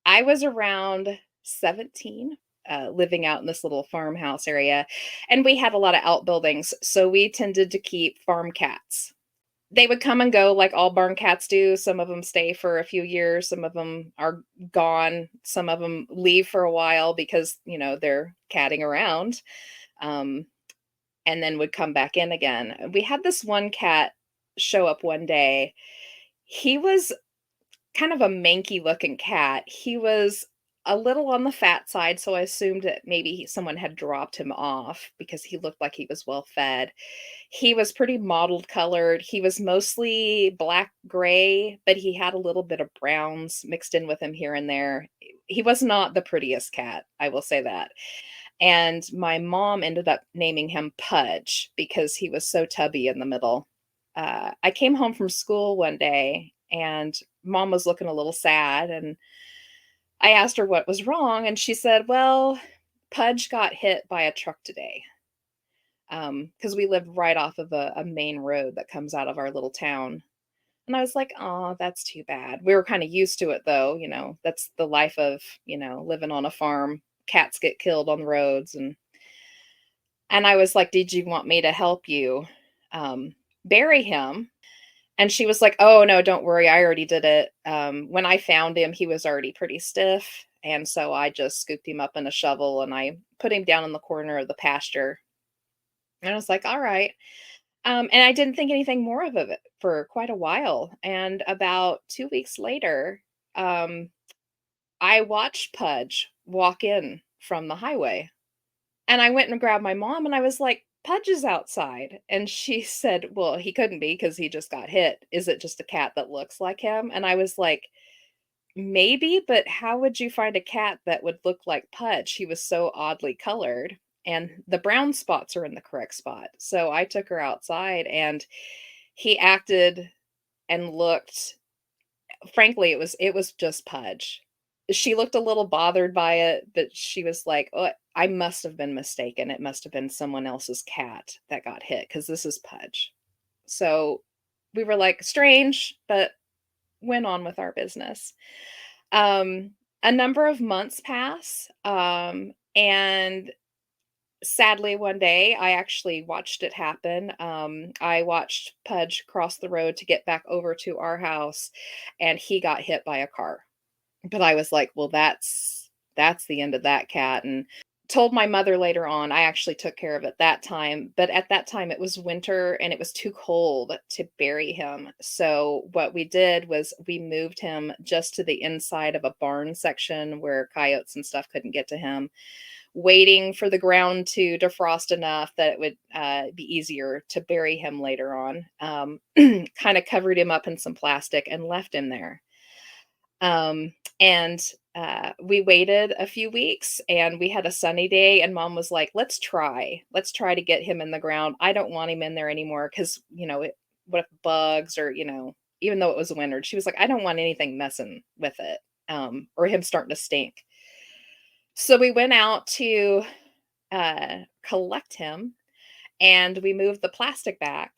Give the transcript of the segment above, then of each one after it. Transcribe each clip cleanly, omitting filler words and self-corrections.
I was around 17, living out in this little farmhouse area, and we had a lot of outbuildings, so we tended to keep farm cats. They would come and go like all barn cats do. Some of them stay for a few years, some of them are gone, some of them leave for a while because, they're catting around, um, and then would come back in again. We had this one cat show up one day. He was kind of a manky looking cat. He was a little on the fat side, so I assumed that maybe someone had dropped him off because he looked like he was well fed. He was pretty mottled colored. He was mostly black gray, but he had a little bit of browns mixed in with him here and there. He was not the prettiest cat, I will say that. And my mom ended up naming him Pudge because he was so tubby in the middle. I came home from school one day and mom was looking a little sad. And I asked her what was wrong. And she said, well, Pudge got hit by a truck today. Because we lived right off of a main road that comes out of our little town. And I was like, oh, that's too bad. We were kind of used to it though. That's the life of, living on a farm. Cats get killed on the roads. And I was like, did you want me to help you bury him? And she was like, "Oh, no, don't worry, I already did it." When I found him, he was already pretty stiff, and so I just scooped him up in a shovel, and I put him down in the corner of the pasture, and I was like, "Alright." And I didn't think anything more of it for quite a while, and about 2 weeks later, um, I watched Pudge walk in from the highway. And I went and grabbed my mom and I was like, "Pudge is outside." And she said, "Well, he couldn't be because he just got hit. Is it just a cat that looks like him?" And I was like, "Maybe, but how would you find a cat that would look like Pudge? He was so oddly colored, and the brown spots are in the correct spot." So I took her outside and he acted and looked, frankly, it was just Pudge. She looked a little bothered by it, but she was like, "Oh, I must have been mistaken. It must have been someone else's cat that got hit because this is Pudge." So we were like, "Strange," but went on with our business. Um, a number of months pass, and sadly, one day I actually watched it happen. I watched Pudge cross the road to get back over to our house, and he got hit by a car. But I was like, "Well, that's the end of that cat," and told my mother later on. I actually took care of it that time, but at that time, it was winter and it was too cold to bury him. So what we did was we moved him just to the inside of a barn section where coyotes and stuff couldn't get to him, waiting for the ground to defrost enough that it would, be easier to bury him later on. Kinda covered him up in some plastic and left him there. And we waited a few weeks and we had a sunny day and mom was like, let's try to get him in the ground. I don't want him in there anymore because what if bugs or even though it was winter, she was like, I don't want anything messing with it, or him starting to stink. So we went out to collect him and we moved the plastic back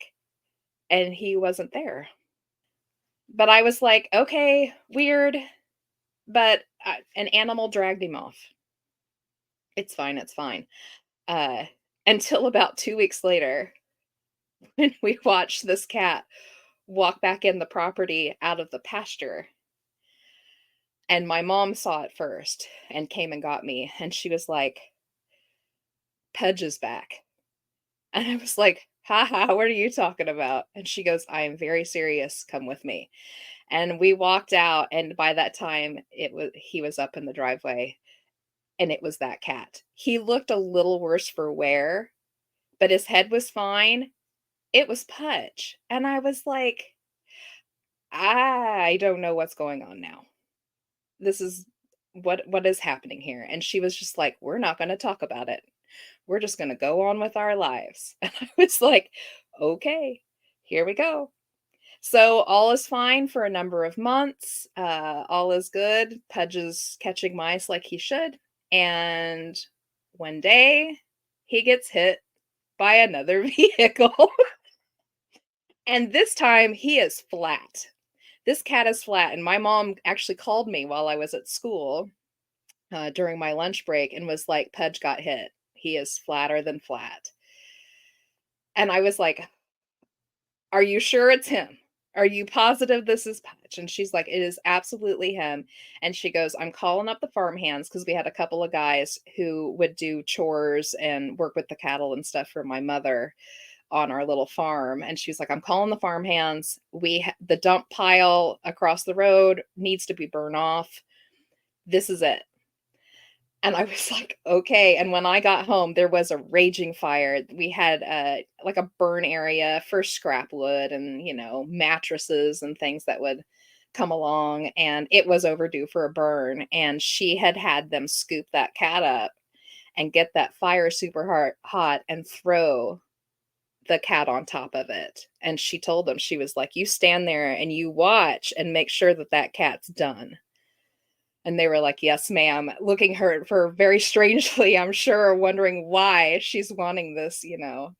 and he wasn't there. But I was like, okay, weird. But, an animal dragged him off. It's fine, it's fine. Uh, until about 2 weeks later, when we watched this cat walk back in the property out of the pasture, and my mom saw it first and came and got me, and she was like, "Pudge is back." And I was like, "Ha ha, what are you talking about?" And she goes, "I am very serious, come with me." And we walked out, and by that time, he was up in the driveway. And it was that cat. He looked a little worse for wear, but his head was fine. It was Pudge, and I was like, "I don't know what's going on now. This is what is happening here?" And she was just like, "We're not gonna talk about it. We're just gonna go on with our lives." And I was like, "Okay, here we go." So all is fine for a number of months. All is good. Pudge is catching mice like he should. And one day he gets hit by another vehicle. And this time he is flat. This cat is flat. And my mom actually called me while I was at school during my lunch break and was like, Pudge got hit. He is flatter than flat. And I was like, are you sure it's him? Are you positive this is Pudge? And she's like, it is absolutely him. And she goes, I'm calling up the farmhands because we had a couple of guys who would do chores and work with the cattle and stuff for my mother on our little farm. And she's like, I'm calling the farmhands. The dump pile across the road needs to be burned off. This is it. And I was like, okay. And when I got home, there was a raging fire. We had like a burn area for scrap wood and, mattresses and things that would come along. And it was overdue for a burn. And she had them scoop that cat up and get that fire super hot and throw the cat on top of it. And she told them, she was like, you stand there and you watch and make sure that cat's done. And they were like, yes, ma'am, looking her for very strangely, I'm sure, wondering why she's wanting this,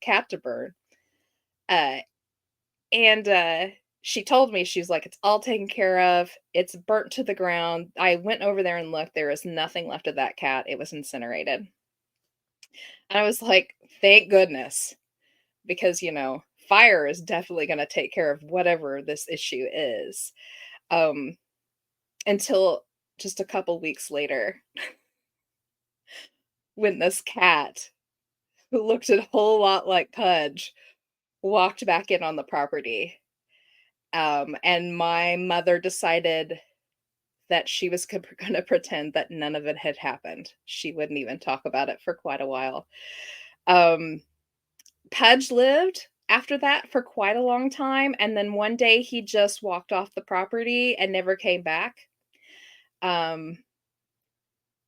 cat to burn. And she told me, she's like, it's all taken care of. It's burnt to the ground. I went over there and looked. There is nothing left of that cat. It was incinerated. And I was like, thank goodness, because, fire is definitely going to take care of whatever this issue is. Until just a couple weeks later, when this cat, who looked a whole lot like Pudge, walked back in on the property. And my mother decided that she was going to pretend that none of it had happened. She wouldn't even talk about it for quite a while. Pudge lived after that for quite a long time. And then one day he just walked off the property and never came back.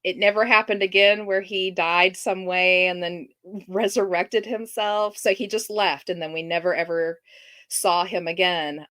It never happened again where he died some way and then resurrected himself. So he just left and then we never ever saw him again.